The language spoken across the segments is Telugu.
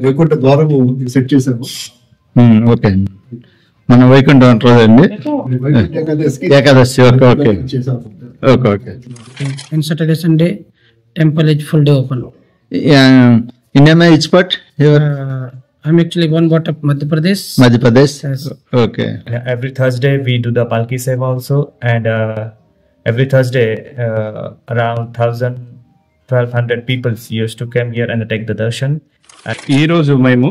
వైకుంఠ ద్వారం సెట్ చేసాము. ఓకే, మన వైకుంఠం అంటారండి Ekadashi. Okay okay okay okay. And Saturday, Sunday, temple is full day open. India mein which part? I'm actually born brought up Madhya Pradesh. Madhya Pradesh. Yes. Okay. Every Thursday we do the Palki Seva also, and every Thursday around 1,000-1,200 people used to come here and take the darshan. ఈ రోజు మేము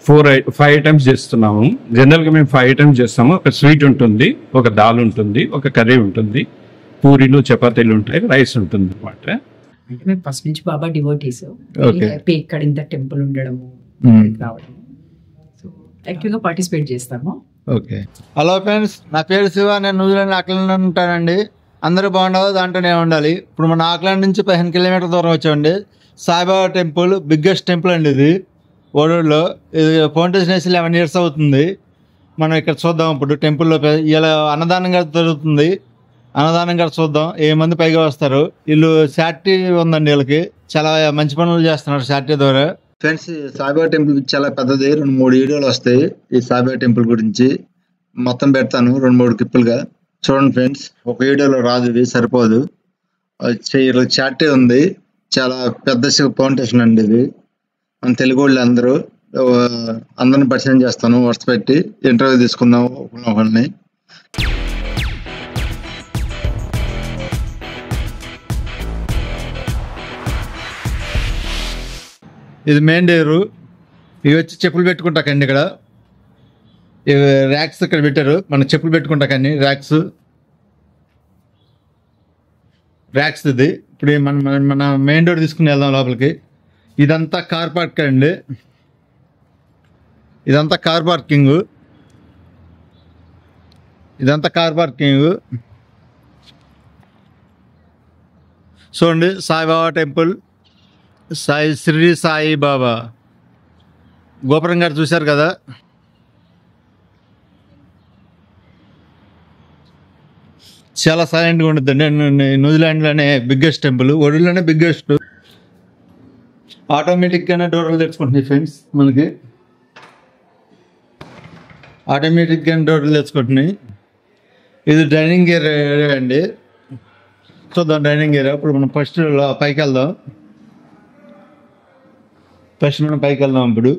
5 ఐటమ్స్ చేస్తున్నాము. జనరల్గా మేము 5 ఐటమ్స్ చేస్తాము. ఒక స్వీట్ ఉంటుంది, ఒక దాల్ ఉంటుంది, ఒక కర్రీ ఉంటుంది, పూరీలు చపాతీలు ఉంటాయి, రైస్ ఉంటుంది అన్నమాట. మేము ఫస్ట్ నుంచి బాబా డివోటీస్. హ్యాపీ ఇక్కడ ఇంత టెంపుల్ ఉండడము రావడం. సో యాక్టివ్గా పార్టిసిపేట్ చేస్తాము. ఓకే. హలో ఫ్రెండ్స్, నా పేరు శివ. నేను న్యూజిలాండ్ ఆక్లాండ్ ఉంటానండి. అందరూ బాగుండాలి, దాంట్లోనే ఉండాలి. ఇప్పుడు మన ఆక్లాండ్ నుంచి 15 కిలోమీటర్ల దూరం వచ్చామండి. సాయిబాబా టెంపుల్, బిగ్గెస్ట్ టెంపుల్ అండి ఇది ఓడూరులో. ఇది ఫౌండేషన్ వేసి 11 years అవుతుంది. మనం ఇక్కడ చూద్దాం. ఇప్పుడు టెంపుల్లో ఇలా అన్నదానం కూడా జరుగుతుంది. అన్నదానం కూడా చూద్దాం. 1000 మంది పైగా వస్తారు. వీళ్ళు శాటిటీ ఉందండి, వీళ్ళకి చాలా మంచి పనులు చేస్తున్నారు శాటిటీ ద్వారా. ఫ్రెండ్స్, సాయిబాబా టెంపుల్ చాలా పెద్దది. 2-3 వీడియోలు వస్తాయి ఈ సాయిబాబా టెంపుల్ గురించి. మొత్తం పెడతాను 2-3 క్లిప్పులుగా. చూడండి ఫ్రెండ్స్, ఒక వీడియోలో రాదు, ఇది సరిపోదు. వీళ్ళకి శాటిటీ ఉంది. చాలా పెద్ద ఫౌండేషన్ అండి ఇది. మన తెలుగు వాళ్ళు అందరిని పరిచయం చేస్తాను. వర్స్ పెట్టి ఇంటర్వ్యూ తీసుకుందాం ఒకరిని. ఇది మెయిన్ డోరు. ఇవి వచ్చి చెప్పులు పెట్టుకుంటాకండి. ఇక్కడ ఇవి ర్యాక్స్ ఇక్కడ పెట్టారు. మన చెప్పులు పెట్టుకుంటాకండి ర్యాక్స్ ఇది. ఇప్పుడు మన మెయిన్ డోర్ తీసుకుని వెళ్దాం లోపలికి. ఇదంతా కార్ పార్క్ అండి. ఇదంతా కార్ పార్కింగ్. చూడండి, సాయిబాబా టెంపుల్, శ్రీ సాయిబాబా గోపురం గారు చూశారు కదా. చాలా సైలెంట్గా ఉంటుంది. న్యూజిలాండ్లోనే బిగ్గెస్ట్ టెంపుల్, ఒడిలోనే బిగ్గెస్ట్. ఆటోమేటిక్గానే డోర్లు తెచ్చుకుంటున్నాయి ఫ్రెండ్స్. మనకి ఆటోమేటిక్గానే డోర్లు తెచ్చుకుంటున్నాయి. ఇది డైనింగ్ ఏరియా అండి. చూద్దాం డైనింగ్ ఏరియా. ఇప్పుడు మనం ఫస్ట్ పైకి వెళ్దాం. ఇప్పుడు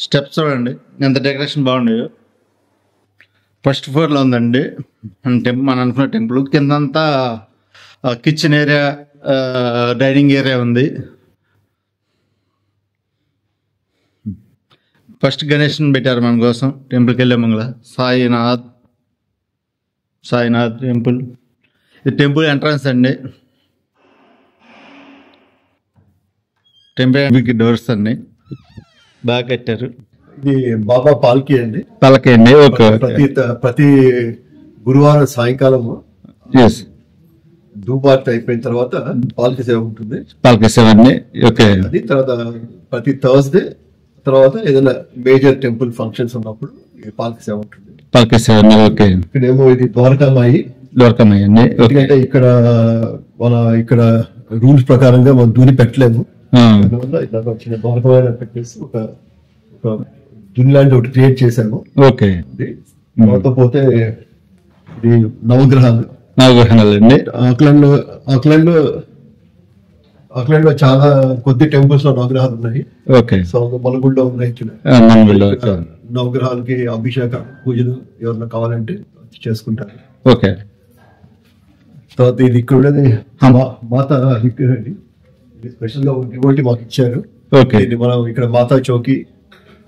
స్టెప్స్ చూడండి ఎంత డెకరేషన్ బాగున్నాయో. ఫస్ట్ ఫ్లోర్లో ఉందండి మన అనుకున్న టెంపుల్. కిందంతా కిచెన్ ఏరియా, డైనింగ్ ఏరియా ఉంది. ఫస్ట్ గణేష్ని పెట్టారు మన కోసం టెంపుల్కి వెళ్ళే మంగళ. సాయినాథ్ టెంపుల్. ఇది టెంపుల్ ఎంట్రన్స్ అండి. టెంపుల్ డోర్స్ అన్ని బాగా కట్టారు. ఇది బాబా పాల్కి అండి. ఓకే. ప్రతి గురువారం సాయంకాలం ధూపార్తి అయిపోయిన తర్వాత పాల్కి సేవ ఉంటుంది. ఓకే. అది తర్వాత ప్రతి థర్స్డే తర్వాత ఏదైనా మేజర్ టెంపుల్ ఫంక్షన్స్ ఉన్నప్పుడు పాల్కి సేవ ఉంటుంది. ఓకే. ఇక్కడేమో ఇది ద్వారకామాయి. ఎందుకంటే ఇక్కడ రూల్స్ ప్రకారంగా మనం దూరి పెట్టలేము. ద్వారకామాయి పెట్టేసి ఒక దునిలాంటి ఒకటి క్రియేట్ చేశాము. ఓకే. పోతే ఇది నవగ్రహాలు అండి. ఆక్లాండ్ లో చాలా కొద్ది టెంపుల్స్ లో నవగ్రహాలు ఉన్నాయి. ఓకే. సో మలగుడిలో ఉన్నాయి. నవగ్రహాలకి అభిషేక పూజలు ఎవరన్నా కావాలంటే చేసుకుంటారు. ఓకే. తర్వాత ఇది ఇక్కడ ఉండేది మాతా స్పెషల్ గా డివోటీ మాకు ఇచ్చారు. ఇది మనం ఇక్కడ మాతా చౌకి.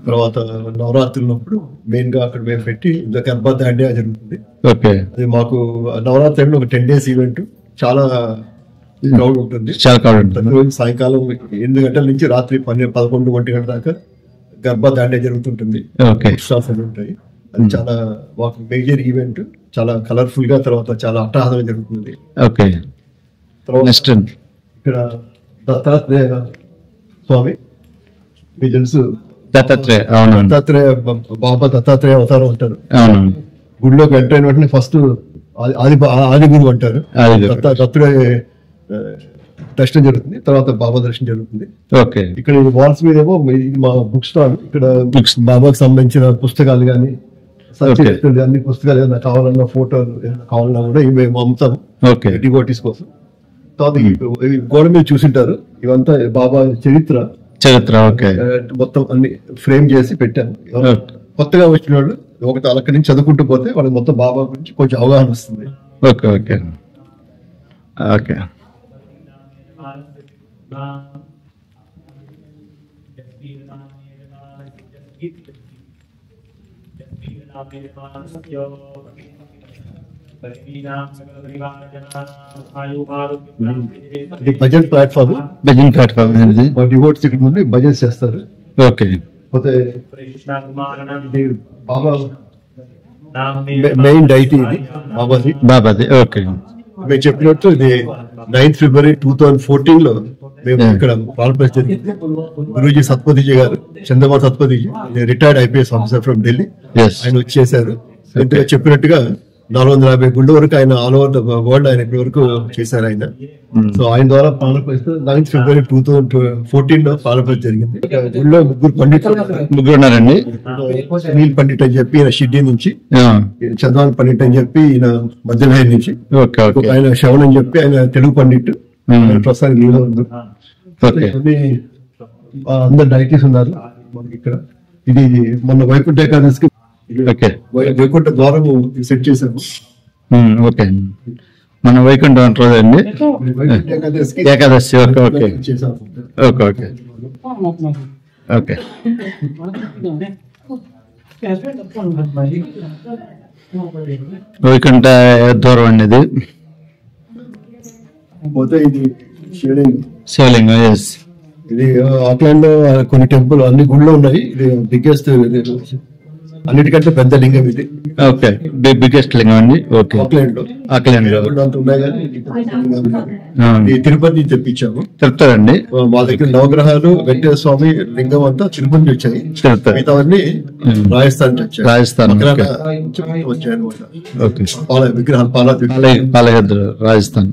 తర్వాత నవరాత్రులప్పుడు మెయిన్ గా అక్కడ మేము పెట్టి గర్భా దాండియా జరుగుతుంది. అది మాకు నవరాత్రి ఒక 10 days ఈవెంట్. చాలా క్రౌడ్ ఉంటుంది. ప్రతిరోజు సాయంకాలం 8 గంటల నుంచి రాత్రి 11 ఒంటి గంట దాకా గర్భా దాండియా జరుగుతుంటుంది. స్టాల్స్ అవి ఉంటాయి. అది చాలా మాకు మేజర్ ఈవెంట్. చాలా కలర్ఫుల్ గా, తర్వాత చాలా అట్టహాసంగా జరుగుతుంది. ఇక్కడ దత్తాత్రేయ స్వామి మీకు తెలుసు. దత్తాత్రేయ బాబా దత్తాత్రేయ అవతారం అంటారు. గుడిలోకి ఎంటర్ అయిన వెంటనే ఫస్ట్ ఆది గురువు అంటారు. దత్తుడే దర్శనం జరుగుతుంది, తర్వాత బాబా దర్శనం జరుగుతుంది. ఓకే. ఇక్కడ వాల్స్ మీద ఏమో ఇది మా బుక్ స్టాల్. ఇక్కడ బాబాకి సంబంధించిన పుస్తకాలు కానీ అన్ని పుస్తకాలు ఏదైనా కావాలన్నా, ఫోటోలు ఏదైనా కావాలన్నా కూడా ఇవి మేము అమ్ముతాము డివోటీస్ కోసం. తర్వాత గోడ మీద చూసింటారు, ఇవంతా బాబా చరిత్ర. ఓకే. మొత్తం అన్ని ఫ్రేమ్ చేసి పెట్టాను. కొత్తగా వచ్చిన వాళ్ళు ఒకటి అక్కడి నుంచి చదువుకుంటూ పోతే వాళ్ళకి మొత్తం బాబా గురించి కొంచెం అవగాహన వస్తుంది. Okay okay okay. ఇది భజన్ ప్లాట్ఫామ్. డివోట్స్ ఇక్కడ నుండి భజన్ చేస్తారు. ఓకే. పోతే బాబా మెయిన్ డైటీ ఇది బాబాది. ఓకే. మేము చెప్పినట్టు ఇది 9th February 2014 లో మేము ఇక్కడ ప్రారంభించ జరిగింది. గురూజీ సత్పతిజీ గారు, Chandrababu Satpathiji, retired IPS officer from Delhi, ఆయన వచ్చేసారు. ఇంతగా చెప్పినట్టుగా 450 గుళ్ళ వరకు ఆయన ఆల్ ఓవర్ ద వరల్డ్ ఆయన ఇప్పటి వరకు చేశారు ఆయన. సో ఆయన ద్వారా ప్రారంభిస్తే 9th February 2014 లో ప్రారంభం జరిగింది. గుళ్ళో ముగ్గురు ఉన్నారండి. సునీల్ పండిట్ అని చెప్పి ఈయన షిడ్డీ నుంచి, చంద్రబాబు పండిట్ అని చెప్పి ఈయన మధ్యలహరి నుంచి, ఆయన శ్రవణ్ అని చెప్పి ఆయన తెలుగు పండిట్, ప్రస్తుతానికి లీలో ఉన్నారు. అందరు డైటీస్ ఉన్నారు మనకి ఇక్కడ. ఇది మొన్న వైకుంఠ ఏకాదశికి వైకుంఠ ద్వారం సెట్ చేశాము. ఓకే. మన వైకుంఠం రోజు అండి Ekadashi. Okay okay okay okay okay. Vaikuntha దూరం అండి ఇది. పోతే ఇది శివలింగం. ఎస్. ఇది ఆక్లాండ్ లో కొన్ని టెంపుల్ అన్ని గుళ్ళు ఉన్నాయి. ఇది బిగ్గెస్ట్, అన్నిటికంటే పెద్ద లింగం ఇది. ఓకే. బిగ్గెస్ట్ లింగం అండి. ఓకే. ఆక్లాండ్ లో అంత ఉన్నాయి కానీ తిరుపతి తెప్పించాము. తిరుపతి మా దగ్గర నవగ్రహాలు, వెంకటేశ్వర స్వామి లింగం అంతా తిరుపతి వచ్చాయి. మిగతావన్నీ రాజస్థాన్ నుంచి వచ్చాయి. రాజస్థాన్ వచ్చాయి అనమాట. విగ్రహాలు పాలగద్ర రాజస్థాన్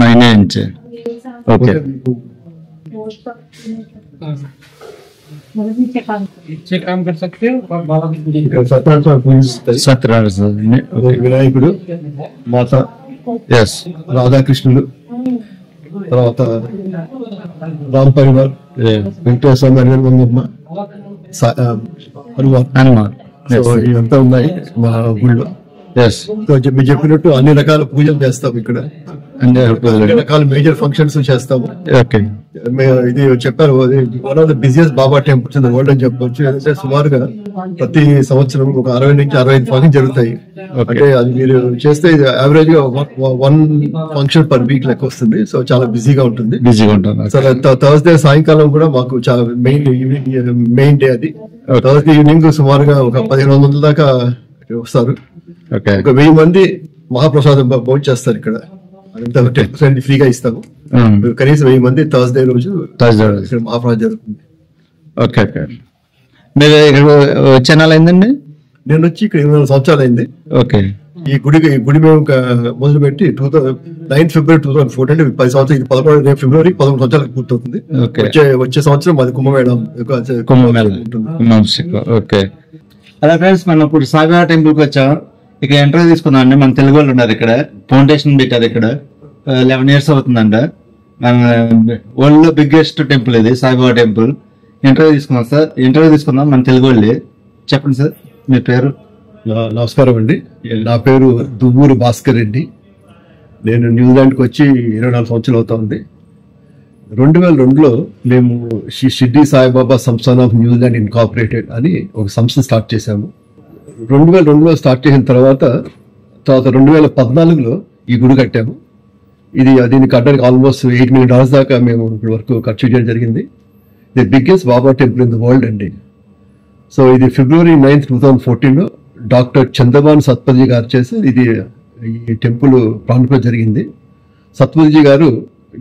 9 ఇంచ్. ఓకే. వినాయకుడు, మాత, రాధాకృష్ణులు, తర్వాత రామ్ పరివార్, వెంకటేశ్వర స్వామి, హనుమాన్, ఇవంతా ఉన్నాయి మా గుళ్ళో. మీరు చెప్పినట్టు అన్ని రకాల పూజలు చేస్తాం ఇక్కడ. అన్ని రకాల మేజర్ ఫంక్షన్స్ చేస్తాము. ఇది చెప్పారు, one of the busiest Baba temples in the world అని చెప్పవచ్చు. ఎందుకంటే సుమారుగా ప్రతి సంవత్సరం ఒక 60 నుంచి 65 ఫంక్షన్ జరుగుతాయి. అంటే అది మీరు చేస్తే యావరేజ్ గా 1 ఫంక్షన్ పర్ వీక్ లెక్క వస్తుంది. సో చాలా బిజీగా ఉంటుంది. థర్స్డే సాయంకాలం కూడా మాకు చాలా మెయిన్ డే అది. థర్స్డే ఈవినింగ్ సుమారుగా ఒక 1500 దాకా వస్తారు. ఒక 1000 మంది మహాప్రసాదం భోజనం చేస్తారు ఇక్కడ. అదంతా 10% ఫ్రీగా ఇస్తాము. కనీసం 1000 మంది థర్స్డే రోజు ఇక్కడ మహాప్రసాదం జరుగుతుంది. Okay okay. మీరు ఇక్కడ వచ్చే నెల అయిందండి? నేను వచ్చి ఇక్కడ 24 సంవత్సరాలు అయింది. ఓకే. ఈ గుడి మేము మొదలు పెట్టి 9th February 2004, అంటే 10 సంవత్సరాలు. ఇది 11 ఫిబ్రవరి 11 సంవత్సరాలకు పూర్తవుతుంది. వచ్చే సంవత్సరం అది కుంభమేళం ఉంటుంది. ఓకే. అలా ఫ్రెండ్స్, మనం ఇప్పుడు సాయిబాబా టెంపుల్ కి వచ్చాం. ఇక్కడ ఎంట్రీ తీసుకుందాం అండి. మన తెలుగు వాళ్ళు ఉన్నారు ఇక్కడ. ఫౌండేషన్ పెట్టారు ఇక్కడ. 11 years అవుతుందంట. వరల్డ్ లో బిగ్గెస్ట్ టెంపుల్ ఇది సాయిబాబా టెంపుల్. ఇంటర్వ్యూ తీసుకుందాం సార్. ఇంటర్వ్యూ తీసుకుందాం మన తెలుగు వాళ్ళే. చెప్పండి సార్ మీ పేరు. నమస్కారం అండి. నా పేరు దువ్వూరు భాస్కర్ రెడ్డి. నేను న్యూజిలాండ్కి వచ్చి 24 సంవత్సరాలు అవుతా ఉంది. 2002లో మేము Shirdi Saibaba Samsthan of New Zealand incorporated అని ఒక సంస్థ స్టార్ట్ చేశాము. 2002లో స్టార్ట్ చేసిన తర్వాత 2014లో ఈ గుడి కట్టాము. దీన్ని కట్టడానికి ఆల్మోస్ట్ $8 million దాకా మేము ఇప్పటి వరకు ఖర్చు చేయడం జరిగింది. The biggest Baba temple in the world అండి. సో ఇది February 9th, 2014లో డాక్టర్ చంద్రబాబు సత్పతిజీ గారు చేసి ఈ టెంపుల్ ప్రారంభం జరిగింది. సత్పతిజీ గారు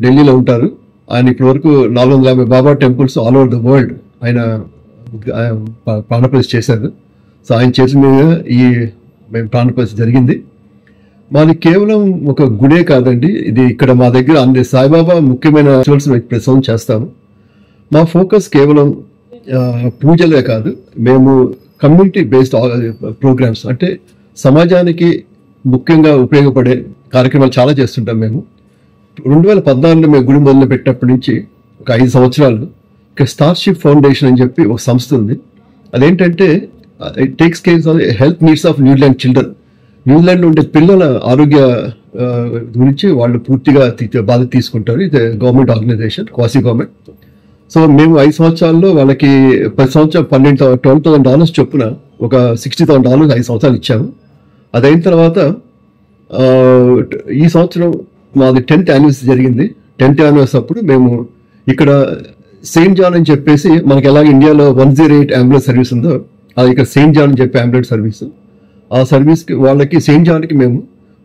ఢిల్లీలో ఉంటారు. ఆయన ఇప్పటి వరకు 450 Baba temples all over the world ఆయన ప్రారంభం చేశారు. సో ఆయన చేసిన మీద మేము ప్రారంభం జరిగింది. మాది కేవలం ఒక గుడే కాదండి, ఇది ఇక్కడ మా దగ్గర అన్ని సాయిబాబా ముఖ్యమైన రిచువల్స్ ప్రసవం చేస్తాము. మా ఫోకస్ కేవలం పూజలే కాదు, మేము కమ్యూనిటీ బేస్డ్ ప్రోగ్రామ్స్, అంటే సమాజానికి ముఖ్యంగా ఉపయోగపడే కార్యక్రమాలు చాలా చేస్తుంటాం. మేము 2014లో మేము గుడి మొదలు పెట్టినప్పటి నుంచి ఒక 5 సంవత్సరాలు ఇక స్టార్షిప్ ఫౌండేషన్ అని చెప్పి ఒక సంస్థ ఉంది. అదేంటంటే it takes care of health needs of New Zealand children. న్యూజిలాండ్లో ఉండే పిల్లల ఆరోగ్య గురించి వాళ్ళు పూర్తిగా బాధ్యత తీసుకుంటారు. ఇది government organisation, quasi government. So మేము 5 సంవత్సరాల్లో వాళ్ళకి ప్రతి సంవత్సరం $12,000 చొప్పున ఒక $60,000 5 సంవత్సరాలు ఇచ్చాము. అదైన తర్వాత ఈ సంవత్సరం మాది 10th యానివర్సరీ జరిగింది. 10th యానివర్సరీ అప్పుడు మేము ఇక్కడ సెయింట్ జాన్ అని చెప్పేసి, మనకి ఎలాగ ఇండియాలో 108 అంబులెన్స్ సర్వీస్ ఉందో, అది ఇక్కడ సెయింట్ జాన్ అని చెప్పి అంబులెన్స్ సర్వీస్. ఆ సర్వీస్కి వాళ్ళకి సెయింట్ జాన్కి మేము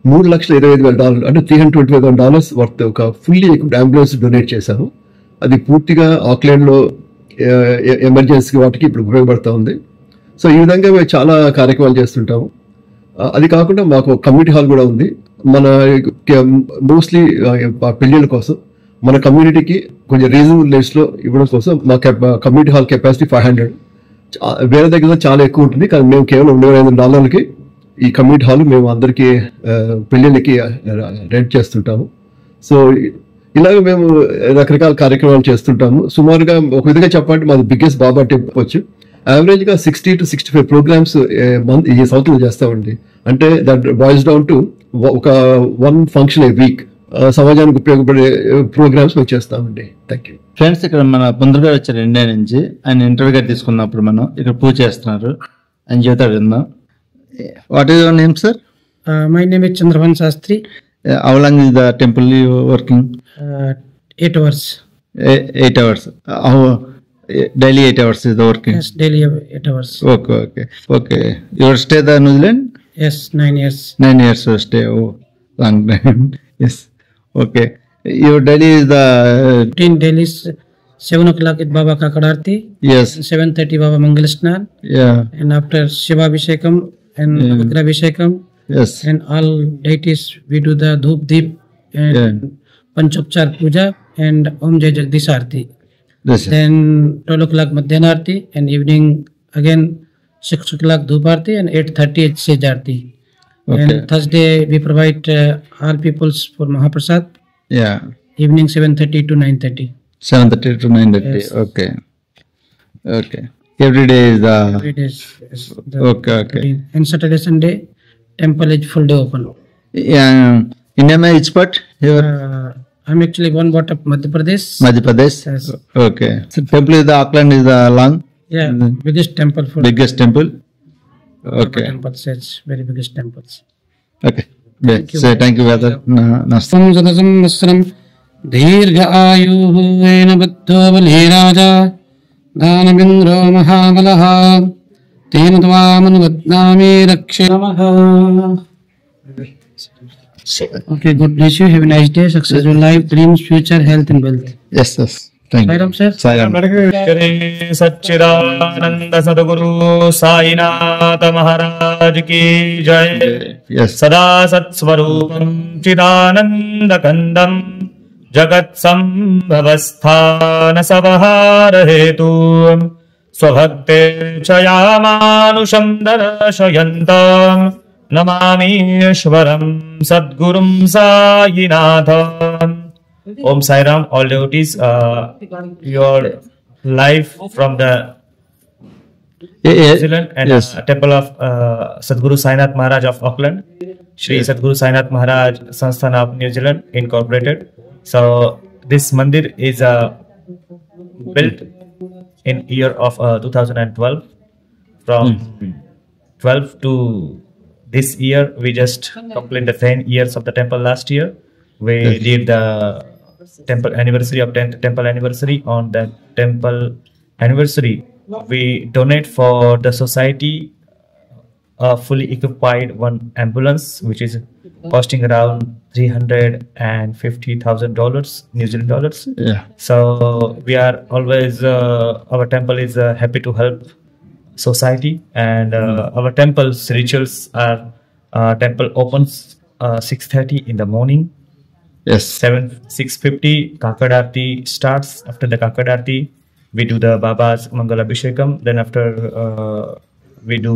$3,25,000 అంటే $325,000 వర్త్ ఒక ఫుల్లీ ఎక్విప్డ్ అంబులెన్స్ డొనేట్ చేశాము. అది పూర్తిగా ఆక్లాండ్లో ఎమర్జెన్సీ వాటికి ఇప్పుడు ఉపయోగపడుతూ ఉంది. సో ఈ విధంగా మేము చాలా కార్యక్రమాలు చేస్తుంటాము. అది కాకుండా మాకు కమ్యూనిటీ హాల్ కూడా ఉంది. మన మోస్ట్లీ పెళ్ళిళ్ళ కోసం మన కమ్యూనిటీకి కొంచెం రీజనబుల్ రేట్స్లో ఇవ్వడం కోసం మా కమ్యూనిటీ హాల్ కెపాసిటీ 500. వేరే దగ్గర చాలా ఎక్కువ ఉంటుంది, కానీ మేము కేవలం $2,500కి ఈ కమ్యూనిటీ హాల్ మేము అందరికీ పెళ్ళిళ్ళకి రెంట్ చేస్తుంటాము. సో ఇలాగ మేము రకరకాల కార్యక్రమాలు చేస్తుంటాము. సుమారుగా ఒక విధంగా చెప్పాలంటే మాది బిగ్గెస్ట్ బాబా టెంపుల్ వచ్చు. యావరేజ్గా 60 to 65 ప్రోగ్రామ్స్ ఈ సంవత్సరం చేస్తామండి. అంటే దట్ బాయిల్స్ డౌన్ టు ఒక 1 ఫంక్షన్ ఏ వీక్. సమాజానికి ఉపయోగపడే ప్రోగ్రామ్స్ మేము చేస్తామండి. Thank you. ఫ్రెండ్స్, ఇక్కడ మన పొందరు గారు వచ్చారు ఇండియా నుంచి. ఆయన ఇంటర్వ్యూ గారు తీసుకున్నప్పుడు మనం ఇక్కడ పూజ చేస్తున్నారు. ఆయన జీవితాలు విందాం. What is your name, sir? My name is Chandravan Sastri. How long is the temple you working? 8 hours. 8 hours. How daily 8 hours is the working? Yes, daily 8 hours. Okay. You stay the New Zealand? Yes, 9 years. 9 years you stay. Oh, long time. Yes. Okay. Your daily is the 15 daily 7 o'clock is Baba Kakararti. yes. 7:30 Baba Mangal Snan. Yeah. And after Shiva Abhishekam and Rudra Abhishekam Yes. and all deities we do the Dhoop Deep and Yeah. Panchopchar Puja and Om Jai Jagdish Aarti. This is. Then 12 o'clock Madhyana Aarti and evening again 6 o'clock Dhoop Aarti and 8:30 Sej Aarti. Okay. And Thursday we provide all peoples for Mahaprasad. Yeah. Evening 7:30 to 9:30. 7:30 to 9:30. Yes. Okay. Every day is the. 3 days. Is the Okay. routine. And Saturday Sunday temple is full day open. Yeah. India mein which part? Your I'm actually born brought up Madhya Pradesh. Madhya Pradesh. Yes. Okay. So temple is the Auckland is the long Yeah, biggest temple for biggest temple. Okay. temple says very biggest temples. Okay. Say thank you, brother. Namaste. సంసదసం దీర్ఘ ఆయుః బద్ధో బలే రాజా దానమింద్రో మహాబలః తేన త్వామనుబధ్నామి రక్షే నమః. Okay, God bless you. Have a nice day. Successful life, dreams, future, health and wealth. Yes. Thank you. Sairam, sir. Sairam. Shri सच्चिदानंद सद्गुरु साईनाथ महाराज की जय. Yes. सदा सत्स्वरूपं चिदानन्दकन्दं जगत्सम्भवस्थानसंहारहेतुं स्वभक्तेर्चयामानुषं दर्शयन्तं नमामीश्वरं सद्गुरुं साईनाथम्. Om Sai Ram, all devotees, your life from the New Zealand and Yes. temple of Sadguru Sainath Maharaj of Auckland, Shri Sadguru Sainath Maharaj Sansthan of New Zealand Incorporated. So this mandir is built in year of 2012. From 12 to this year, we just completed the 10 years of the temple last year. We did the temple anniversary of 10th temple anniversary. On that temple anniversary, we donate for the society a fully equipped one ambulance, which is costing around $350,000 New Zealand dollars. Yeah. So we are always our temple is happy to help society, and our temple's rituals are temple opens 6:30 in the morning. Yes. 6:50 Kakad Aarti starts. After the Kakad Aarti, we do the Baba's Mangalabhishekam. Then after we do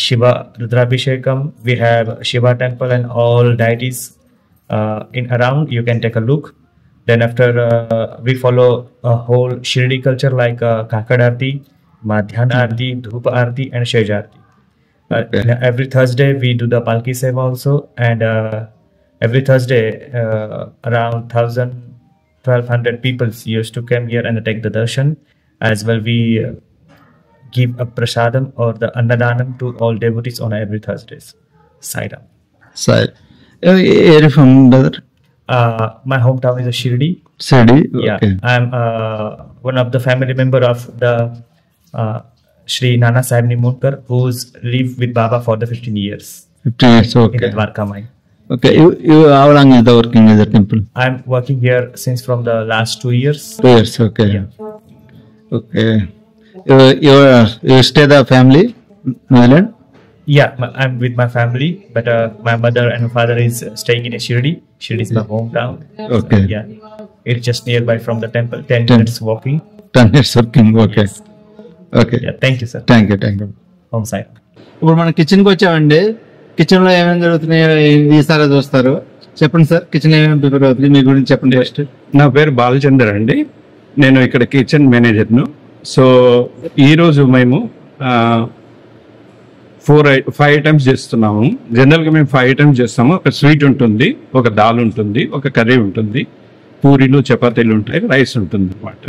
Shiva Rudrabhishekam. We have Shiva temple and all deities in around. You can take a look. Then after we follow a whole Shirdi culture like Kakad Aarti, Madhyana Aarti, Dhupa Aarti and Shej Aarti. Every Thursday we do the Palki Seva also, and every Thursday around 1,000-1,200 people used to come here and take the darshan. As well, we give a prasadam or the annadanam to all devotees on every Thursdays. Saidam. Side. Where are you from, brother? My hometown is a Shirdi. Shirdi. Yeah, Okay. I'm one of the family member of the Shri Nana Sahib Nimodkar, who's lived with Baba for the 15 years 15 years. in Okay. the Dwarka mine. Okay. You how long is the working in the temple? I'm working here since from the last 2 years. 2 years. Okay. Yeah. Okay. You stay the family, New Zealand? Yeah, I'm with my family, but my mother and father is staying in a Shirdi. Shirdi is my hometown. Okay. Yeah, it's just nearby from the temple. 10 10. minutes walking. 10 years working. Okay. Okay. Yeah, thank you, sir. Thank you. Thank you. Home side. ఇప్పుడు మనం కిచెన్కి వచ్చామండి. కిచెన్లో ఏమేమి జరుగుతున్నాయో ఈసారి చూస్తారు. చెప్పండి సార్, కిచెన్ ఏమేమి ప్రిపేర్ అవుతుంది మీ గురించి చెప్పండి ఫస్ట్. నా పేరు బాలచందర్ అండి. నేను ఇక్కడ కిచెన్ మేనేజర్ను. సో ఈరోజు మేము 5 ఐటమ్స్ చేస్తున్నాము. జనరల్గా మేము 5 ఐటమ్స్ చేస్తాము. ఒక స్వీట్ ఉంటుంది, ఒక దాల్ ఉంటుంది, ఒక కర్రీ ఉంటుంది, పూరీలు చపాతీలు ఉంటాయి, రైస్ ఉంటుంది అన్నమాట.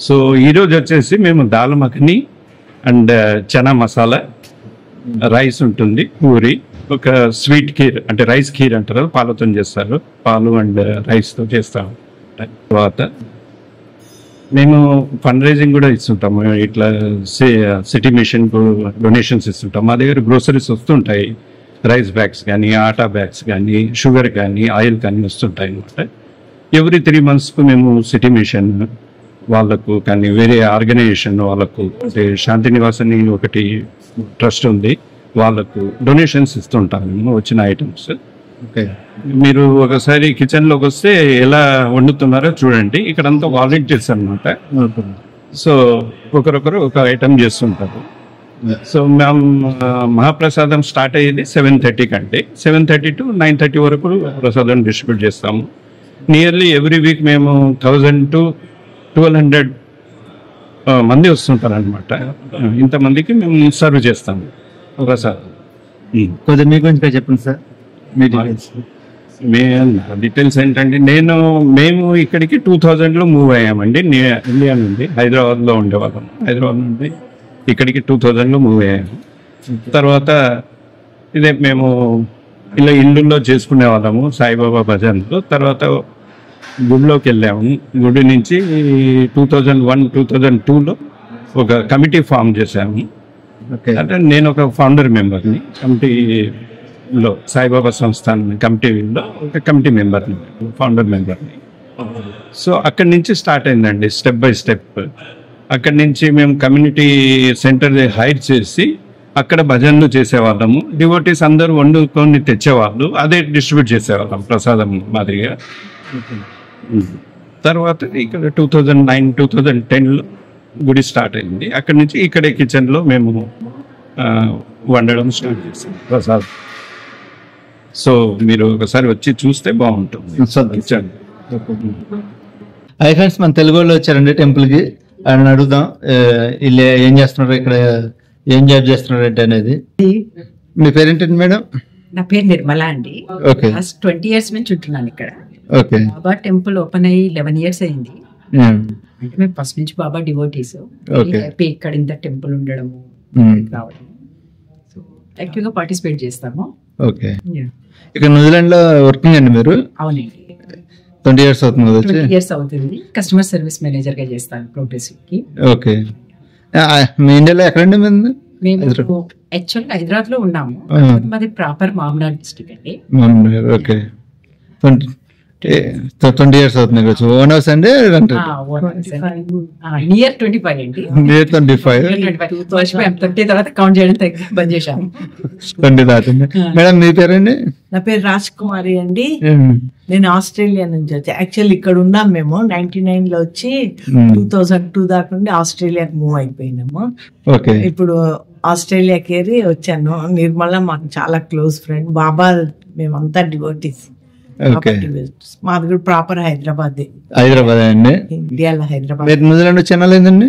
సో ఈరోజు వచ్చేసి మేము దాల్ మఖని అండ్ చనా మసాలా, రైస్ ఉంటుంది, పూరి, ఒక స్వీట్ ఖీర్ అంటే రైస్ ఖీర్ అంటారు, పాలతో చేస్తారు, పాలు అండ్ రైస్తో చేస్తాము. తర్వాత మేము ఫండ్ రైజింగ్ కూడా ఇస్తుంటాము. ఇట్లా సిటీ మిషన్ డొనేషన్స్ ఇస్తుంటాం. మా దగ్గర గ్రోసరీస్ వస్తుంటాయి, రైస్ బ్యాగ్స్ కానీ, ఆటా బ్యాగ్స్ కానీ, షుగర్ కానీ, ఆయిల్ కానీ వస్తుంటాయి అనమాట. ఎవ్రీ 3 monthsకు మేము సిటీ మిషన్ వాళ్ళకు కానీ, వేరే ఆర్గనైజేషన్ వాళ్ళకు, అంటే శాంతి నివాస్ అని ఒకటి ట్రస్ట్ ఉంది, వాళ్ళకు డొనేషన్స్ ఇస్తుంటాము మేము వచ్చిన ఐటమ్స్. ఓకే. మీరు ఒకసారి కిచెన్లోకి వస్తే ఎలా వండుతున్నారో చూడండి. ఇక్కడంతా వాలంటీర్స్ అనమాట. సో ఒకరొకరు ఒక ఐటమ్ చేస్తుంటారు. సో మేము మహాప్రసాదం స్టార్ట్ అయ్యేది 7:30 కంటే 7:30 to 9:30 వరకు ప్రసాదం డిస్ట్రిబ్యూట్ చేస్తాము. నియర్లీ ఎవ్రీ వీక్ మేము 1000 to 1200 మంది వస్తుంటారు అనమాట. ఇంతమందికి మేము సర్వ్ చేస్తాము ప్రసాదం. కొద్దిగా మీ గురించి చెప్పండి సార్, మీ డీటెయిల్స్. డీటెయిల్స్ ఏంటంటే మేము ఇక్కడికి 2000లో మూవ్ అయ్యామండి. ఇండియా నుండి హైదరాబాద్లో ఉండేవాళ్ళం. హైదరాబాద్ నుండి ఇక్కడికి 2000లో మూవ్ అయ్యాము. తర్వాత ఇదే మేము ఇలా ఇల్లుల్లో చేసుకునే వాళ్ళము సాయిబాబా భజన్లో. తర్వాత గుడిలోకి వెళ్ళాము. గుడి నుంచి 2001-2002లో ఒక కమిటీ ఫామ్ చేశాము. ఓకే. అంటే నేను ఒక ఫౌండర్ మెంబర్ని కమిటీలో, సాయిబాబా సంస్థాన్ కమిటీలో ఒక కమిటీ మెంబర్ని, ఫౌండర్ మెంబర్ని. సో అక్కడి నుంచి స్టార్ట్ అయిందండి, స్టెప్ బై స్టెప్. అక్కడి నుంచి మేము కమ్యూనిటీ సెంటర్ హైర్ చేసి అక్కడ భజనలు చేసేవాళ్ళము. డివోటీస్ అందరూ వండుకొని తెచ్చేవాళ్ళు, అదే డిస్ట్రిబ్యూట్ చేసేవాళ్ళం ప్రసాదం మాదిరిగా. తర్వాత ఇక్కడ 2009-2010లో గుడి స్టార్ట్ అయింది. అక్కడి నుంచి ఇక్కడే కిచెన్లో మేము వండడం స్టార్ట్ చేసాం ప్రసాదం. సో మీరు ఒకసారి వచ్చి చూస్తే బాగుంటుంది కిచెన్. హై ఫ్రెండ్స్, మన తెలుగు వాళ్ళు వచ్చారండి టెంపుల్కి. ఆయన అడుగుదాం వీళ్ళు ఏం చేస్తున్నారు, ఇక్కడ ఏం జాబ్ చేస్తున్నారు అంటే అనేది. మీ పేరేంటండి మేడం? నా పేరు నిర్మల అండి. ఓకే. లాస్ట్ 20 years నుంచి ఉంటున్నాను ఇక్కడ. ఓకే. బాబా టెంపుల్ ఓపెన్ అయ్యి 11 years అయింది. అంటే మేము ఫస్ట్ నుంచి బాబా డివోటీస్. Okay. హ్యాపీ ఇక్కడ ఇంత టెంపుల్ ఉండడము, Mm. రావడం. సో యాక్టివ్గా పార్టిసిపేట్ చేస్తాము. ఓకే. Yeah. ఇక్కడ న్యూజిలాండ్ లో వర్కింగ్ అండి మీరు? అవునండి, 20 years అవుతుంది కదా వచ్చి? 20 years అవుతుంది. కస్టమర్ సర్వీస్ మేనేజర్ గా చేస్తాను ప్రోగ్రెసివ్ కి. ఓకే. మీ ఇండియాలో ఎక్కడండి మీరు? మేము యాక్చువల్గా హైదరాబాద్ లో ఉన్నాము. మాది ప్రాపర్ మామనాడ్ డిస్ట్రిక్ట్ అండి. ఓకే. 20 years అవుతుంది కావచ్చు. ఓన్ హౌస్ అండి రెంటెడ్? నియర్ 25 అండి. నియర్ 25. 30 తర్వాత కౌంట్ చేయడం బంద్ చేశాను. 20 దాటింది. మేడం మీ పేరండి? నా పేరు రాజ్ కుమారి అండి. నేను ఆస్ట్రేలియా నుంచి వచ్చి యాక్చువల్లీ ఇక్కడ ఉన్నాం మేము 99 లో వచ్చి 2002 దాకా నుండి ఆస్ట్రేలియాకి మూవ్ అయిపోయినాము. ఓకే. ఇప్పుడు ఆస్ట్రేలియాకి వెళ్ళి వచ్చాను. నిర్మల మాకు చాలా క్లోజ్ ఫ్రెండ్. బాబా మేమంతా డివోటీస్. ఓకే. మాది కూడా ప్రాపర్ హైదరాబాద్ అండి. ఇండియాలో హైదరాబాద్. మీరు న్యూజిలాండ్ వచ్చి ఎన్నాళ్ళైందండి?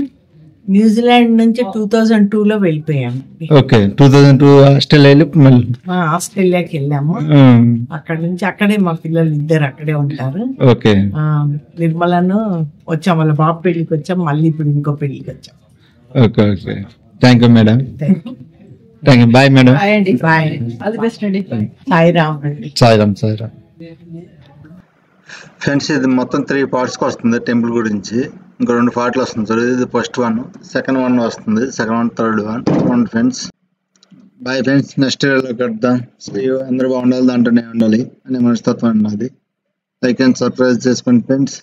న్యూజిలాండ్ నుంచి 2002 లో వెళ్ళిపోయాము. ఓకే. 2002 ఆస్ట్రేలియా వెళ్ళి మళ్ళీ ఆస్ట్రేలియాకి వెళ్ళాము. అక్కడ నుంచి అక్కడే మా పిల్లలు ఇద్దరు అక్కడే ఉంటారు. ఓకే. నిర్మలను వచ్చాం, వాళ్ళ బాబు పెళ్లికి వచ్చాం, మళ్ళీ ఇప్పుడు ఇంకో పెళ్లికి వచ్చాం. Okay. Okay. Thank you madam. Thank you. Bye madam. Bye అండి. బాయ్. ఆల్ ది బెస్ట్ అండి. సాయిరామ్ అండి. సాయిరామ్. ఫ్రెండ్స్, ఇది మొత్తం 3 పార్ట్స్కి వస్తుంది టెంపుల్ గురించి. ఇంకో 2 పార్ట్లు వస్తుంది. సో ఇది ఫస్ట్ వన్, సెకండ్ వన్ వస్తుంది, second one, third one. Friends boy friends. Next ఇయర్లో కడతాం. అందరూ బాగుండాలి, దాంట్లోనే ఉండాలి అనే మనస్తత్వం ఉన్నది. లైక్ అండ్ సబ్స్క్రైబ్ చేసుకోండి ఫ్రెండ్స్.